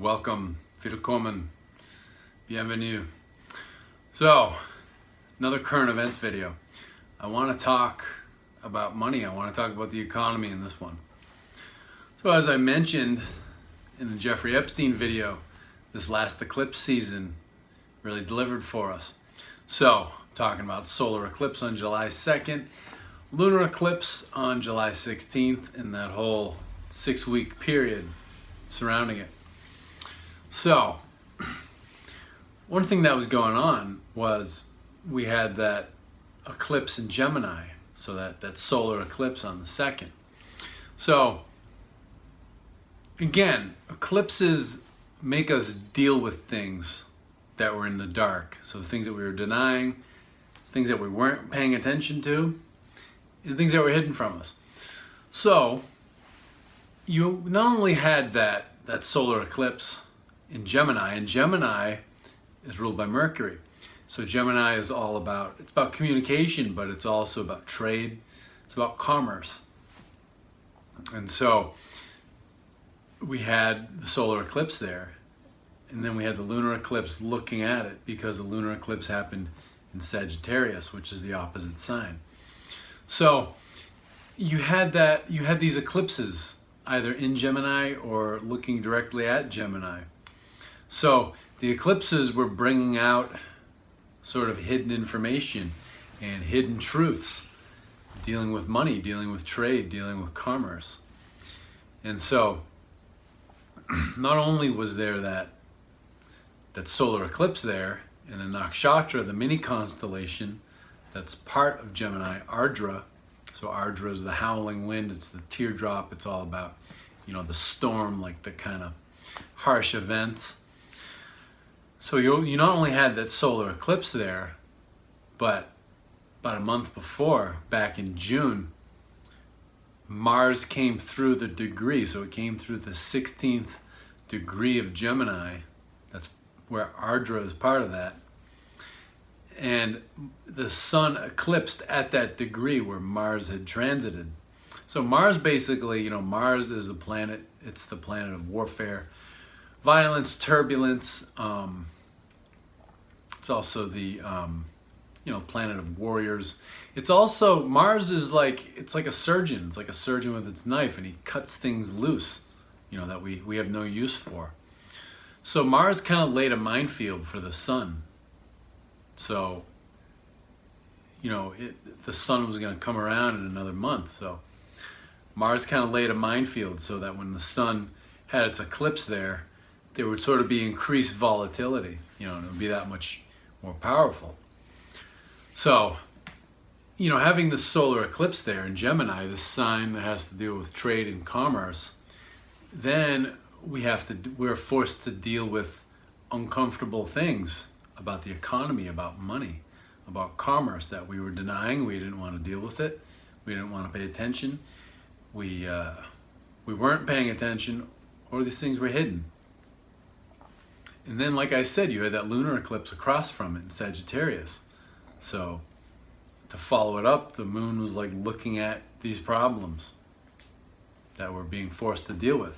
welcome, willkommen, bienvenue. So, another current events video. I want to talk about money. I want to talk about the economy in this one. So as I mentioned in the Jeffrey Epstein video, this last eclipse season really delivered for us. So, talking about solar eclipse on July 2nd, lunar eclipse on July 16th, and that whole 6-week period surrounding it. So, one thing that was going on was we had that eclipse in Gemini, so that solar eclipse on the 2nd. So, again, eclipses make us deal with things that were in the dark. So things that we were denying, things that we weren't paying attention to, and things that were hidden from us. So, you not only had that solar eclipse in Gemini, and Gemini is ruled by Mercury. So Gemini is all about, it's about communication, but it's also about trade, it's about commerce. And so we had the solar eclipse there, and then we had the lunar eclipse looking at it, because the lunar eclipse happened in Sagittarius, which is the opposite sign. So you had these eclipses either in Gemini or looking directly at Gemini. So the eclipses were bringing out sort of hidden information and hidden truths, dealing with money, dealing with trade, dealing with commerce. And so not only was there that solar eclipse there in the nakshatra, the mini constellation that's part of Gemini, Ardra. So Ardra is the howling wind, it's the teardrop, it's all about, the storm, like the kind of harsh events. So you not only had that solar eclipse there, but about a month before, back in June, Mars came through the degree, so it came through the 16th degree of Gemini. That's where Ardra is part of that. And the sun eclipsed at that degree where Mars had transited. So Mars basically, Mars is a planet, it's the planet of warfare, violence, turbulence. It's also the, planet of warriors. It's also, Mars is it's like a surgeon. It's like a surgeon with its knife, and he cuts things loose, that we have no use for. So Mars kind of laid a minefield for the sun. So, the sun was going to come around in another month. So Mars kind of laid a minefield so that when the sun had its eclipse there would sort of be increased volatility, and it would be that much more powerful. So, having the solar eclipse there in Gemini, this sign that has to do with trade and commerce, then we're forced to deal with uncomfortable things about the economy, about money, about commerce that we were denying. We didn't want to deal with it. We didn't want to pay attention. We weren't paying attention, or these things were hidden. And then, like I said, you had that lunar eclipse across from it in Sagittarius. So to follow it up, the moon was looking at these problems that we're being forced to deal with.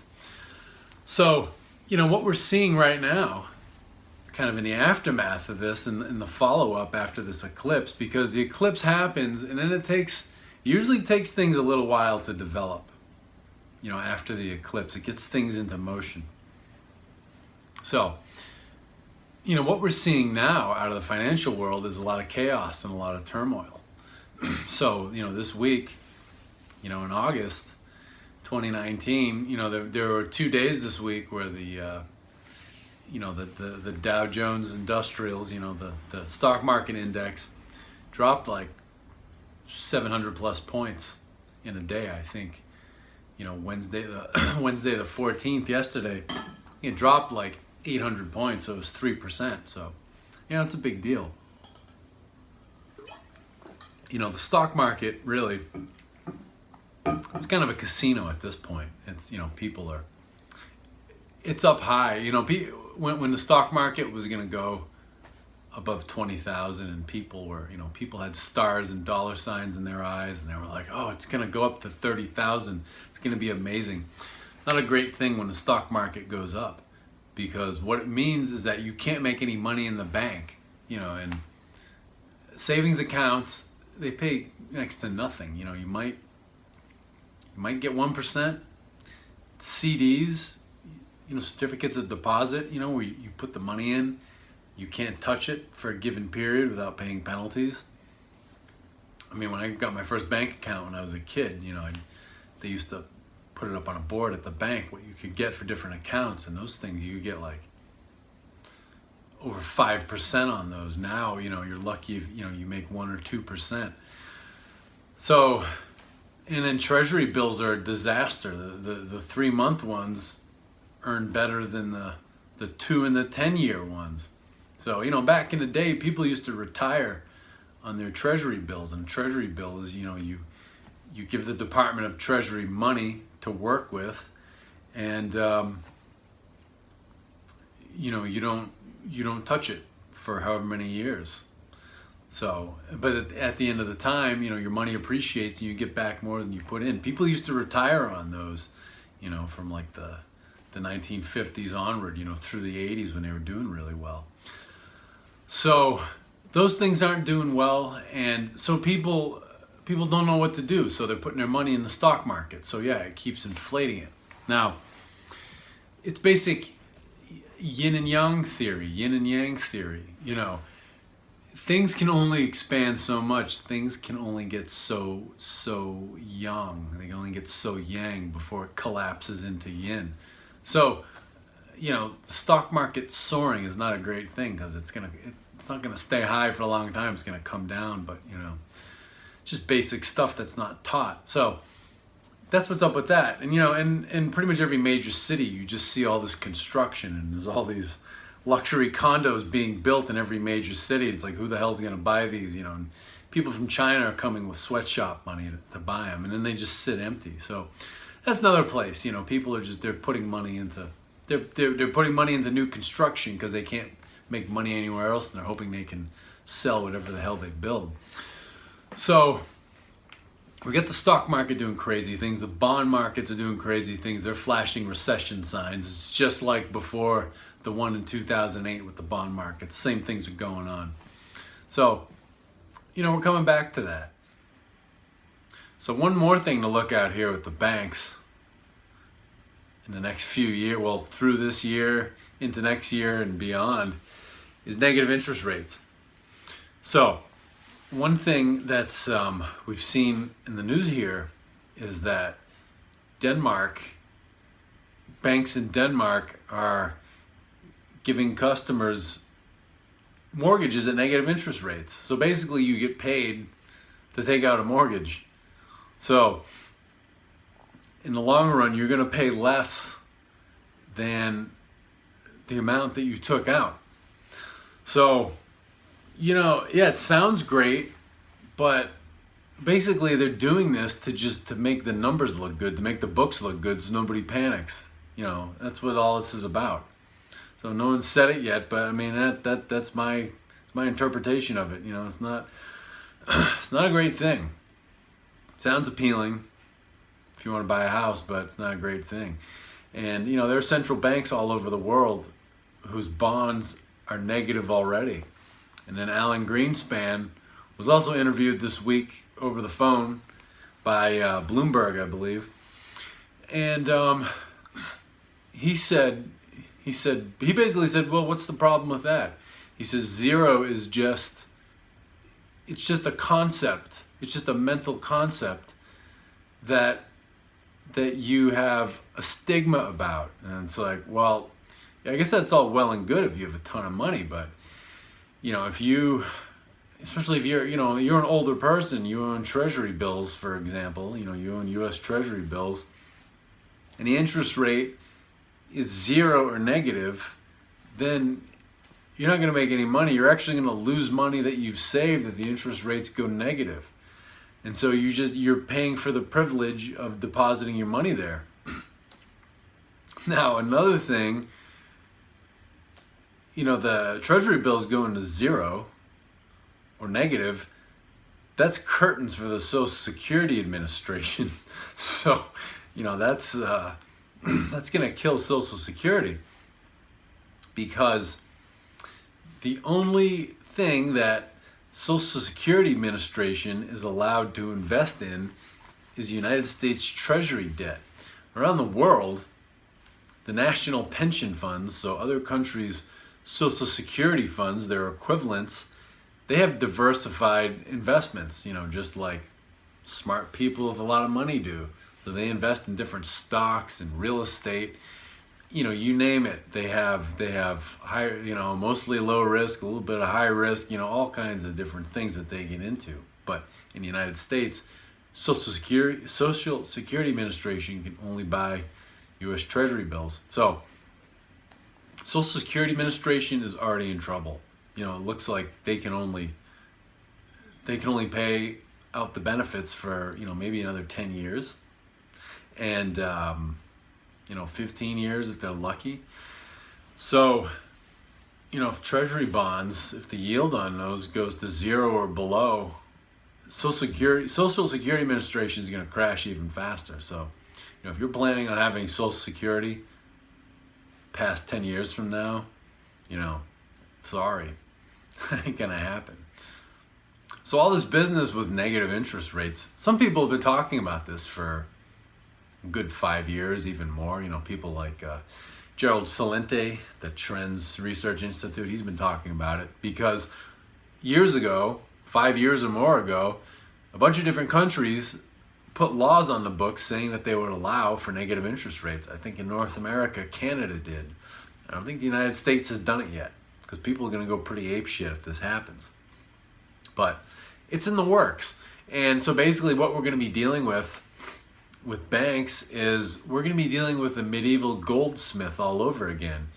So, what we're seeing right now, kind of in the aftermath of this and in the follow-up after this eclipse, because the eclipse happens and then it usually takes things a little while to develop. After the eclipse, it gets things into motion. So, what we're seeing now out of the financial world is a lot of chaos and a lot of turmoil. So, this week, in August 2019, there were 2 days this week where the Dow Jones Industrials, the stock market index, dropped 700 plus points in a day, I think. Wednesday the 14th, yesterday, it dropped 800 points, so it was 3%. So, it's a big deal. The stock market really, it's kind of a casino at this point. It's, it's up high. When the stock market was going to go above 20,000 and people had stars and dollar signs in their eyes, and they were like, oh, it's going to go up to 30,000. It's going to be amazing. Not a great thing when the stock market goes up. because what it means is that you can't make any money in the bank, and savings accounts, they pay next to nothing. You might get 1%. CDs, certificates of deposit, where you put the money in, you can't touch it for a given period without paying penalties. I mean, when I got my first bank account when I was a kid, they used to put it up on a board at the bank what you could get for different accounts, and those things you get like over 5% on those. Now, you're lucky if you make 1 or 2%. So, and then treasury bills are a disaster. The 3-month ones earn better than the 2 and the 10-year ones. So, back in the day, people used to retire on their treasury bills, and treasury bill is, you give the Department of Treasury money to work with, and you don't touch it for however many years. So, but at the end of the time, your money appreciates and you get back more than you put in. People used to retire on those, from like the 1950s onward, through the 80s when they were doing really well. So those things aren't doing well, and so people don't know what to do, so they're putting their money in the stock market. So yeah, it keeps inflating it. Now, it's basic yin and yang theory, things can only expand so much. Things can only get so young. They can only get so yang before it collapses into yin. So, the stock market soaring is not a great thing, because it's not gonna stay high for a long time. It's gonna come down, but just basic stuff that's not taught. So that's what's up with that. And in pretty much every major city, you just see all this construction, and there's all these luxury condos being built in every major city. It's like, who the hell's gonna buy these? And people from China are coming with sweatshop money to buy them, and then they just sit empty. So that's another place. People are they're putting money into they're putting money into new construction because they can't make money anywhere else, and they're hoping they can sell whatever the hell they build. So we got the stock market doing crazy things. The bond markets are doing crazy things. They're flashing recession signs. It's just like before the one in 2008 with the bond markets. Same things are going on. So, we're coming back to that. So one more thing to look at here with the banks in the next few years, well, through this year, into next year and beyond, is negative interest rates. So one thing that's we've seen in the news here is that banks in Denmark are giving customers mortgages at negative interest rates. So basically you get paid to take out a mortgage. So in the long run, you're going to pay less than the amount that you took out. So, it sounds great, but basically they're doing this to make the numbers look good, to make the books look good, so nobody panics. That's what all this is about. So no one said it yet, but I mean that's my interpretation of it. It's not a great thing. Sounds appealing if you want to buy a house, but it's not a great thing. And there are central banks all over the world whose bonds are negative already. And then Alan Greenspan was also interviewed this week over the phone by Bloomberg, I believe. And he basically said, well, what's the problem with that? He says zero is just a concept. It's just a mental concept that you have a stigma about. And it's like, well, I guess that's all well and good if you have a ton of money, but especially if you're an older person, you own treasury bills, for example, you own US treasury bills, and the interest rate is zero or negative, then you're not going to make any money. You're actually going to lose money that you've saved if the interest rates go negative. And so you're paying for the privilege of depositing your money there. Now, another thing, the treasury bills going to zero or negative, that's curtains for the Social Security Administration. So, that's going to kill Social Security. because the only thing that Social Security Administration is allowed to invest in is United States Treasury debt. Around the world, the national pension funds, so other countries' Social Security funds, their equivalents, they have diversified investments, just like smart people with a lot of money do. So they invest in different stocks and real estate, you name it. They have high, mostly low risk, a little bit of high risk, all kinds of different things that they get into. But in the United States, Social Security Administration can only buy U.S. Treasury bills. So Social Security Administration is already in trouble. It looks like they can only pay out the benefits for maybe another 10 years, and 15 years if they're lucky. So if Treasury bonds, if the yield on those goes to 0 or below, Social Security Administration is going to crash even faster. So if you're planning on having Social Security past 10 years from now, sorry, ain't gonna happen. So all this business with negative interest rates, some people have been talking about this for a good 5 years, even more. People like Gerald Celente, the Trends Research Institute, he's been talking about it because years ago, 5 years or more ago, a bunch of different countries put laws on the books saying that they would allow for negative interest rates. I think in North America, Canada did. I don't think the United States has done it yet, because people are going to go pretty apeshit if this happens. But it's in the works. And so basically what we're going to be dealing with banks is we're going to be dealing with a medieval goldsmith all over again,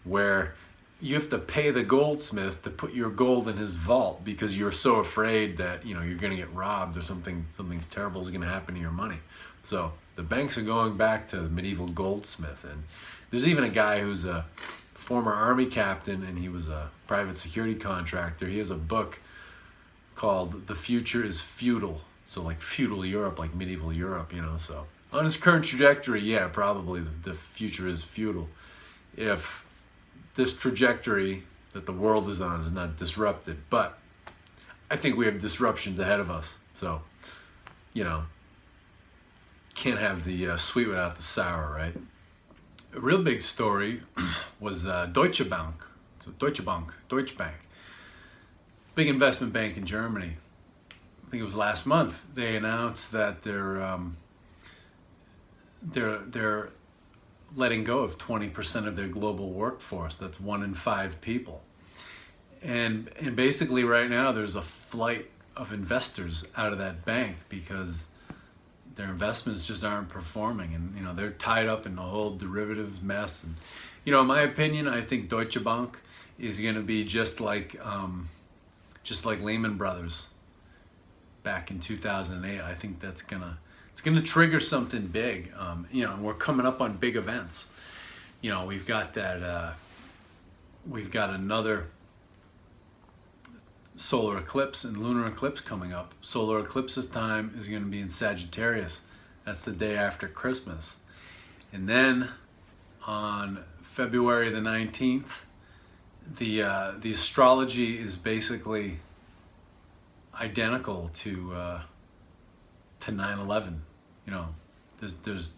where you have to pay the goldsmith to put your gold in his vault because you're so afraid that you're going to get robbed or something terrible is going to happen to your money. So the banks are going back to the medieval goldsmith. And there's even a guy who's a former army captain, and he was a private security contractor. He has a book called The Future is Feudal. So like feudal Europe, like medieval Europe, So on his current trajectory, yeah, probably the future is feudal. If this trajectory that the world is on is not disrupted. But I think we have disruptions ahead of us. So, can't have the sweet without the sour, right? A real big story was Deutsche Bank. So Deutsche Bank. Big investment bank in Germany. I think it was last month. They announced that they're letting go of 20% of their global workforce. That's 1 in 5 people. And basically right now there's a flight of investors out of that bank because their investments just aren't performing, and they're tied up in the whole derivatives mess. And in my opinion, I think Deutsche Bank is going to be just like Lehman Brothers back in 2008. I think it's gonna trigger something big. And we're coming up on big events. We've got another solar eclipse and lunar eclipse coming up. Solar eclipse this time is going to be in Sagittarius. That's the day after Christmas. And then on February the 19th, the astrology is basically identical to 9/11. There's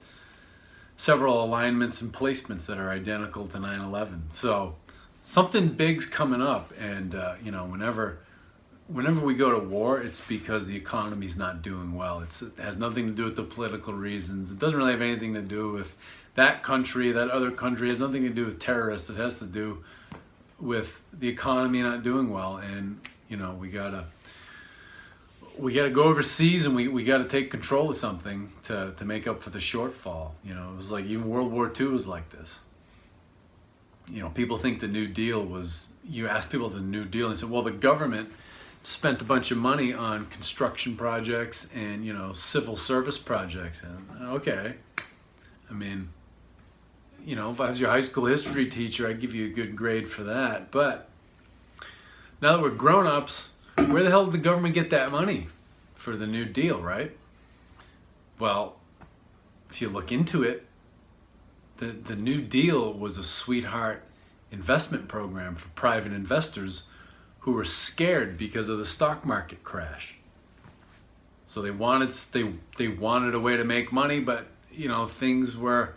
several alignments and placements that are identical to 9/11. So something big's coming up, and whenever we go to war, it's because the economy's not doing well. It has nothing to do with the political reasons. It doesn't really have anything to do with that country, that other country. It has nothing to do with terrorists. It has to do with the economy not doing well, and we gotta go overseas, and we gotta take control of something to make up for the shortfall. It was like even World War II was like this. People think the New Deal was, you ask people the New Deal, and they say, well, the government spent a bunch of money on construction projects and, civil service projects. And okay, if I was your high school history teacher, I'd give you a good grade for that. But now that we're grown-ups, where the hell did the government get that money for the New Deal, right? Well, if you look into it, the New Deal was a sweetheart investment program for private investors who were scared because of the stock market crash. So they wanted a way to make money, but the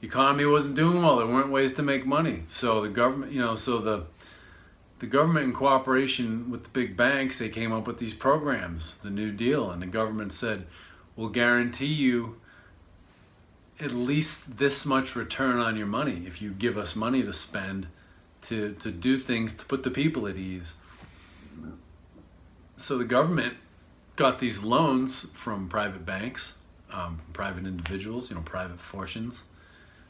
economy wasn't doing well. There weren't ways to make money. So the government, the government in cooperation with the big banks, they came up with these programs, the New Deal, and the government said, we'll guarantee you at least this much return on your money if you give us money to spend to do things to put the people at ease. So the government got these loans from private banks, from private individuals, private fortunes,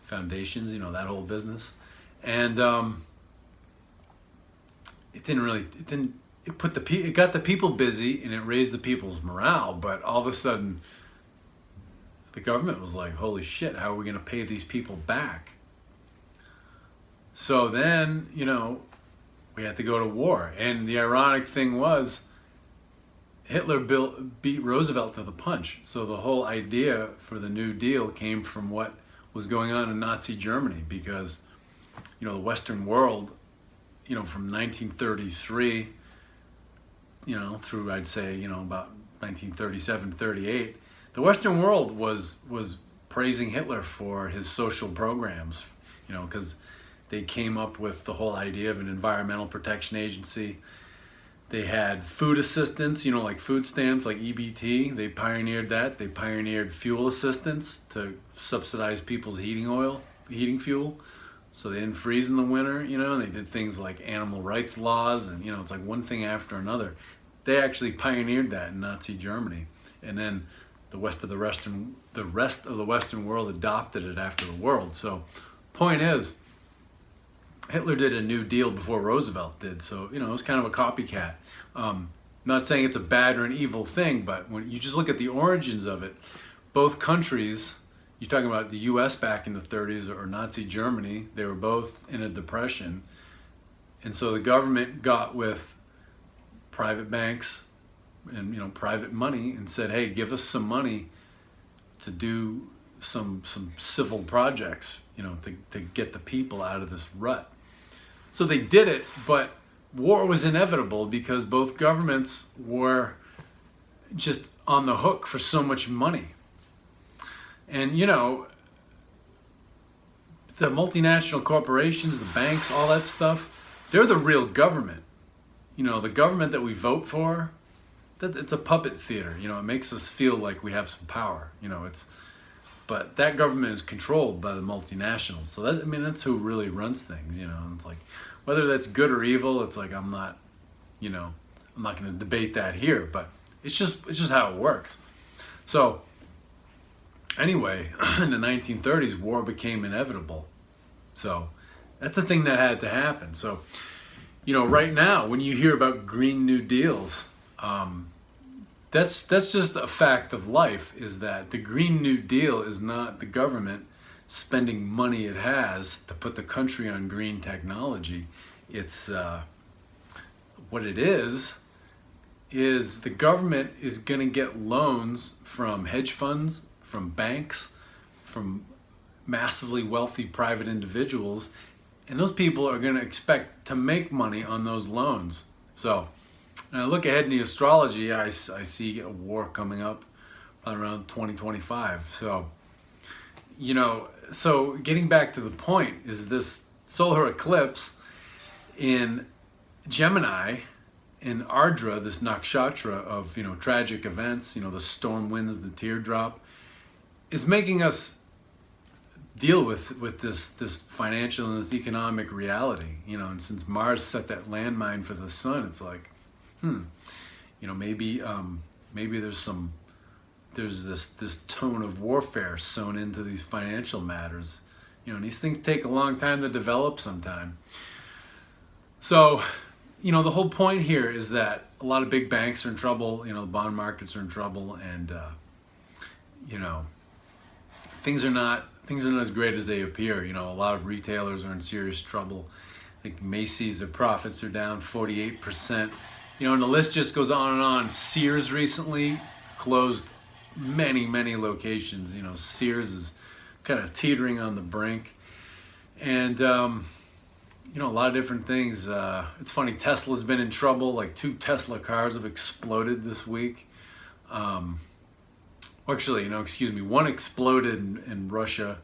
foundations, that whole business. And it got the people busy and it raised the people's morale, but all of a sudden the government was like, holy shit, how are we going to pay these people back? So then, we had to go to war. And the ironic thing was, Hitler beat Roosevelt to the punch. So the whole idea for the New Deal came from what was going on in Nazi Germany, because, the Western world, from 1933, through, I'd say, about 1937, 38, the Western world was praising Hitler for his social programs, because they came up with the whole idea of an environmental protection agency. They had food assistance, like food stamps, like EBT. They pioneered that. They pioneered fuel assistance to subsidize people's heating fuel, so they didn't freeze in the winter. And they did things like animal rights laws, and it's like one thing after another. They actually pioneered that in Nazi Germany, and then the rest of the Western world adopted it after the world. So, point is, Hitler did a New Deal before Roosevelt did, so it was kind of a copycat. Not saying it's a bad or an evil thing, but when you just look at the origins of it, both countries, you're talking about the U.S. back in the 30s or Nazi Germany, they were both in a depression, and so the government got with private banks and private money and said, hey, give us some money to do some civil projects, to get the people out of this rut. So they did it, but war was inevitable because both governments were just on the hook for so much money. And the multinational corporations, the banks, all that stuff, they're the real government. The government that we vote for, it's a puppet theater. It makes us feel like we have some power. But that government is controlled by the multinationals. So that's who really runs things. It's like, whether that's good or evil, it's like I'm not going to debate that here. But it's just how it works. So anyway, in the 1930s, war became inevitable. So that's a thing that had to happen. So right now, when you hear about Green New Deals, that's just a fact of life, is that the Green New Deal is not the government spending money it has to put the country on green technology. It's what it is the government is going to get loans from hedge funds, from banks, from massively wealthy private individuals, and those people are going to expect to make money on those loans. So when I look ahead in the astrology, I see a war coming up around 2025. So, so getting back to the point, is this solar eclipse in Gemini, in Ardra, this nakshatra of, tragic events, the storm winds, the teardrop, is making us deal with this financial and this economic reality, and since Mars set that landmine for the sun, it's like, maybe there's this tone of warfare sewn into these financial matters, and these things take a long time to develop sometime. So, the whole point here is that a lot of big banks are in trouble, the bond markets are in trouble, and things are not as great as they appear. A lot of retailers are in serious trouble. I think Macy's, their profits are down 48%. And the list just goes on and on. Sears recently closed many, many locations. Sears is kind of teetering on the brink. And, a lot of different things. It's funny, Tesla's been in trouble. Like 2 Tesla cars have exploded this week. Actually, excuse me, one exploded in Russia.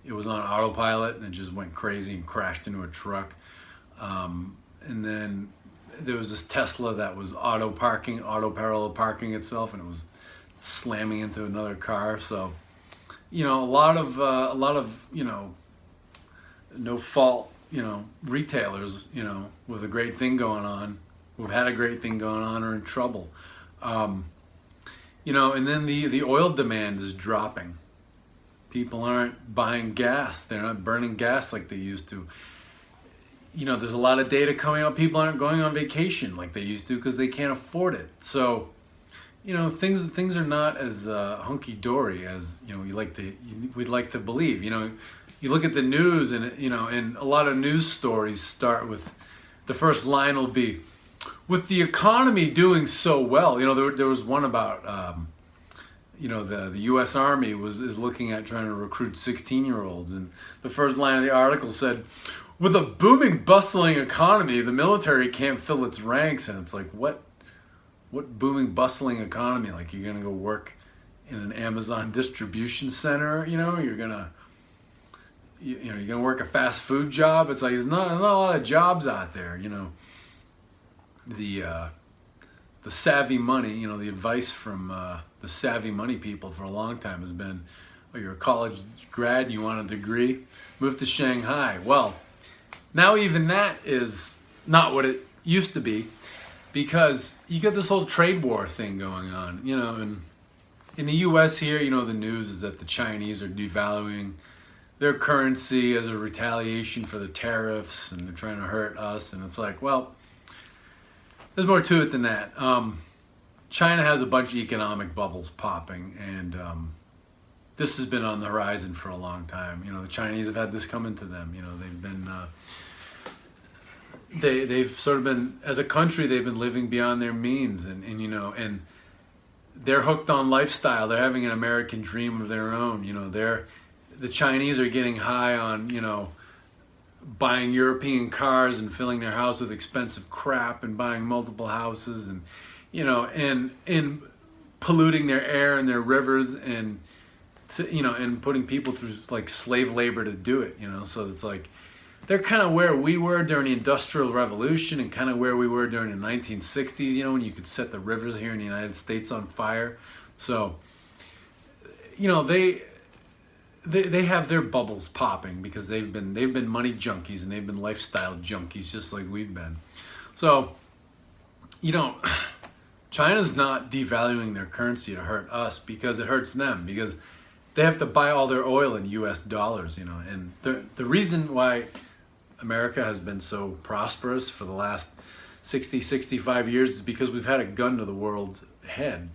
It was on autopilot and it just went crazy and crashed into a truck. And then there was this Tesla that was auto parallel parking itself, and it was slamming into another car. So, a lot of no fault, retailers, with a great thing going on, who've had a great thing going on, are in trouble. And then the oil demand is dropping. People aren't buying gas. They're not burning gas like they used to. There's a lot of data coming out. People aren't going on vacation like they used to because they can't afford it. So, things are not as hunky-dory as, we'd like to believe. You look at the news and, and a lot of news stories start with, the first line will be, with the economy doing so well. There was one about, the U.S. Army is looking at trying to recruit 16-year-olds. And the first line of the article said, with a booming, bustling economy, the military can't fill its ranks. And it's like, what booming, bustling economy? Like, you're going to go work in an Amazon distribution center? You're going to work a fast food job? It's like, there's not a lot of jobs out there, The savvy money, the advice from the savvy money people for a long time has been, you're a college grad, you want a degree, move to Shanghai. Well, now even that is not what it used to be, because you get this whole trade war thing going on, and in the U.S. here, the news is that the Chinese are devaluing their currency as a retaliation for the tariffs, and they're trying to hurt us, and it's like, well, there's more to it than that. China has a bunch of economic bubbles popping, and this has been on the horizon for a long time. The Chinese have had this coming to them. They've been, they've sort of been, as a country, they've been living beyond their means, and they're hooked on lifestyle. They're having an American dream of their own. The Chinese are getting high on, buying European cars and filling their house with expensive crap and buying multiple houses and, and polluting their air and their rivers and, and putting people through like slave labor to do it, So it's like, they're kind of where we were during the Industrial Revolution and kind of where we were during the 1960s, when you could set the rivers here in the United States on fire. So, they have their bubbles popping because they've been money junkies and they've been lifestyle junkies just like we've been. So, China's not devaluing their currency to hurt us because it hurts them, because they have to buy all their oil in US dollars, and the reason why America has been so prosperous for the last 65 years is because we've had a gun to the world's head,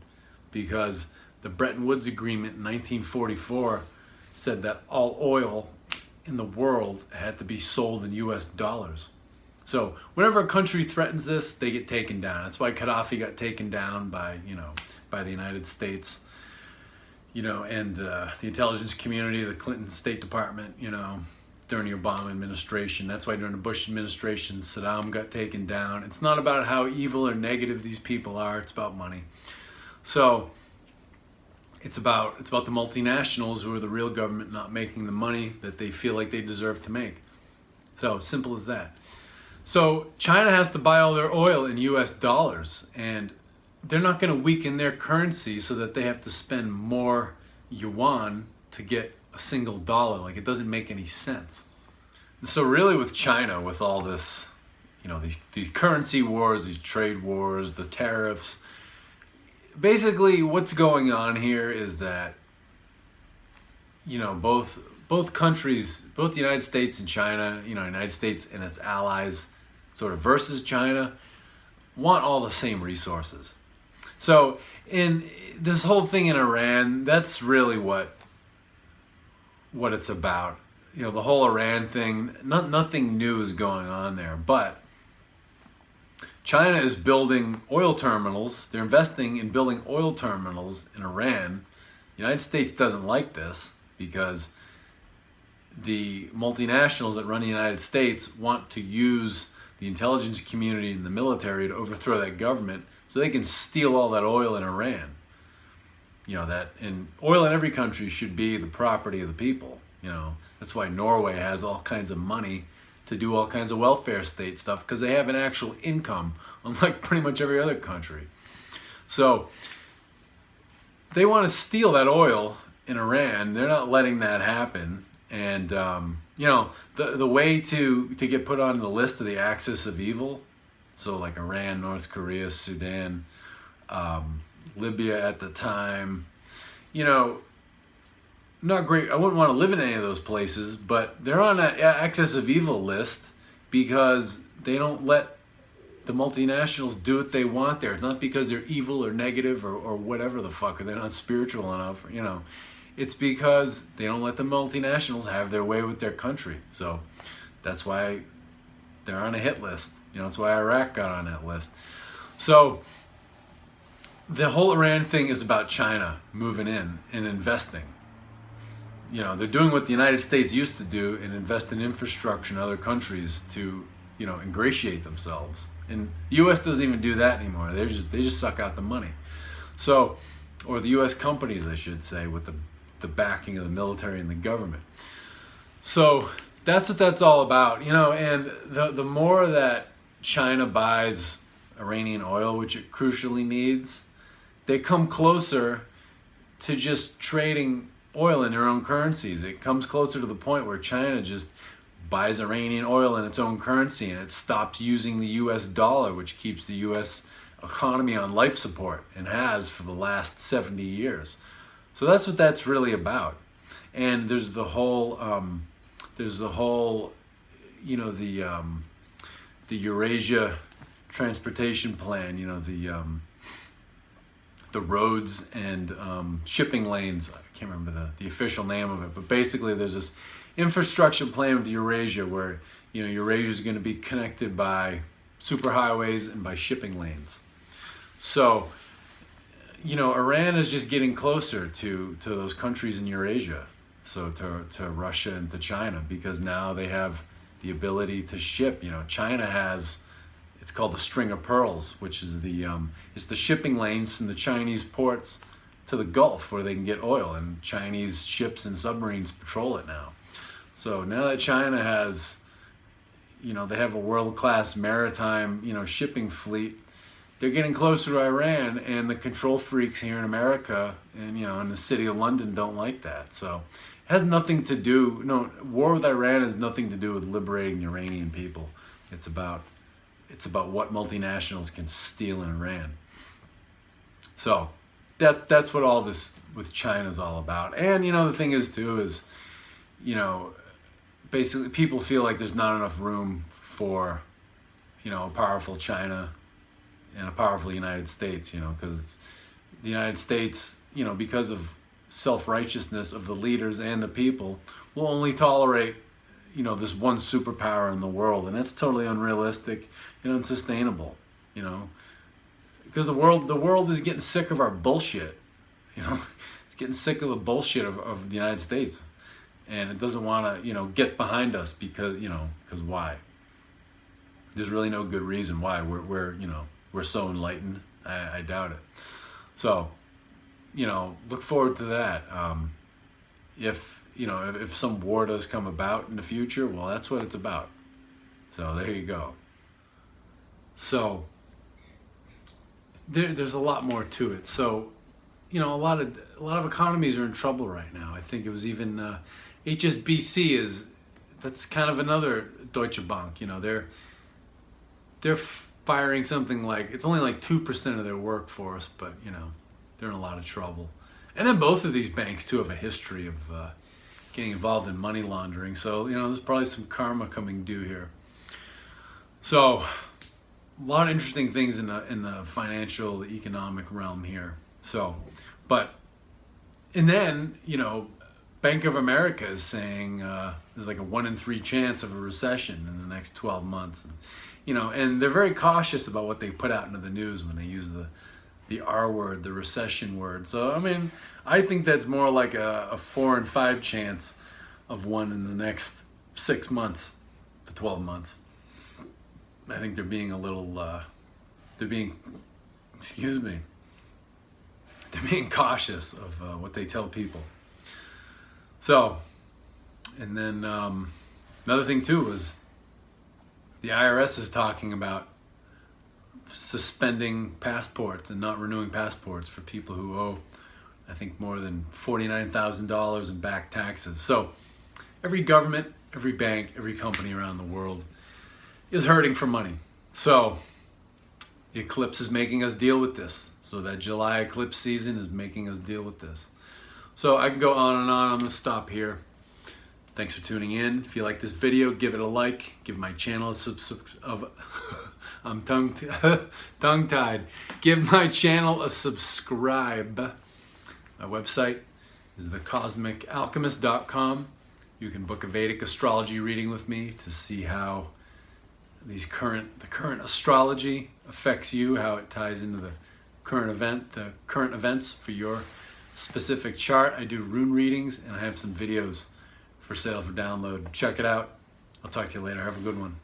because the Bretton Woods Agreement in 1944 said that all oil in the world had to be sold in US dollars. So whenever a country threatens this, they get taken down. That's why Gaddafi got taken down by the United States, and the intelligence community, the Clinton State Department, during the Obama administration. That's why during the Bush administration, Saddam got taken down. It's not about how evil or negative these people are. It's about money. So it's about the multinationals who are the real government not making the money that they feel like they deserve to make. So simple as that. So China has to buy all their oil in US dollars, and they're not going to weaken their currency so that they have to spend more yuan to get a single dollar. Like, it doesn't make any sense. And so really with China, with all this, these currency wars, these trade wars, the tariffs, basically what's going on here is that, both countries, both the United States and China, United States and its allies sort of versus China, want all the same resources. So in this whole thing in Iran, that's really what it's about. The whole Iran thing, nothing new is going on there, but China is building oil terminals. They're investing in building oil terminals in Iran. The United States doesn't like this because the multinationals that run the United States want to use the intelligence community and the military to overthrow that government so they can steal all that oil in Iran. Oil in every country should be the property of the people. That's why Norway has all kinds of money to do all kinds of welfare state stuff, because they have an actual income, unlike pretty much every other country. So they want to steal that oil in Iran. They're not letting that happen. And the way to get put on the list of the axis of evil, so like Iran, North Korea, Sudan, Libya at the time, not great. I wouldn't want to live in any of those places, but they're on that axis of evil list because they don't let the multinationals do what they want there. It's not because they're evil or negative or whatever the fuck, or they're not spiritual enough, It's because they don't let the multinationals have their way with their country. So that's why they're on a hit list. That's why Iraq got on that list. So the whole Iran thing is about China moving in and investing. They're doing what the United States used to do and invest in infrastructure in other countries to, ingratiate themselves. And the U.S. doesn't even do that anymore. They just suck out the money. So, or the U.S. companies, I should say, with the backing of the military and the government. So that's what that's all about, and the more that China buys Iranian oil, which it crucially needs, they come closer to just trading oil in their own currencies. It comes closer to the point where China just buys Iranian oil in its own currency, and it stops using the US dollar, which keeps the US economy on life support and has for the last 70 years. So that's what that's really about. And there's the whole the Eurasia transportation plan, the roads and shipping lanes. I can't remember the official name of it, but basically there's this infrastructure plan with Eurasia where Eurasia is going to be connected by superhighways and by shipping lanes. So Iran is just getting closer to those countries in Eurasia, so to Russia and to China, because now they have the ability to ship. China has, it's called the String of Pearls, which is it's the shipping lanes from the Chinese ports to the Gulf where they can get oil, and Chinese ships and submarines patrol it now. So now that China has, they have a world-class maritime, shipping fleet, they're getting closer to Iran, and the control freaks here in America and, in the city of London don't like that. So it has nothing to do, war with Iran has nothing to do with liberating Iranian people. It's about what multinationals can steal in Iran. So that's what all this with China is all about. And, the thing is too is, basically people feel like there's not enough room for, a powerful China and a powerful United States, because the United States, because of self-righteousness of the leaders and the people, will only tolerate, this one superpower in the world, and that's totally unrealistic and unsustainable, because the world is getting sick of our bullshit, it's getting sick of the bullshit of the United States, and it doesn't want to, get behind us because why? There's really no good reason why. We're so enlightened. I doubt it. So, look forward to that. If some war does come about in the future, well, that's what it's about. So there you go. So there's a lot more to it. So, a lot of economies are in trouble right now. I think it was even HSBC that's kind of another Deutsche Bank. They're firing something like, it's only like 2% of their workforce, but they're in a lot of trouble. And then both of these banks too have a history of getting involved in money laundering. So there's probably some karma coming due here. So a lot of interesting things in the financial, the economic realm here. So, and then Bank of America is saying there's like a 1 in 3 chance of a recession in the next 12 months. And they're very cautious about what they put out into the news when they use the R word, the recession word. So, I think that's more like a 4 in 5 chance. of one in the next 6 months to 12 months. I think they're being a little, they're being cautious of what they tell people. So, and then another thing too was the IRS is talking about suspending passports and not renewing passports for people who owe, I think, more than $49,000 in back taxes. So every government, every bank, every company around the world is hurting for money. So the Eclipse is making us deal with this. So that July eclipse season is making us deal with this. So I can go on and on. I'm going to stop here. Thanks for tuning in. If you like this video, give it a like. Give my channel a I'm tongue-tied. Give my channel a subscribe. My website is thecosmicalchemist.com. You can book a Vedic astrology reading with me to see how the current astrology affects you, how it ties into the current events for your specific chart. I do rune readings, and I have some videos for sale for download. Check it out. I'll talk to you later. Have a good one.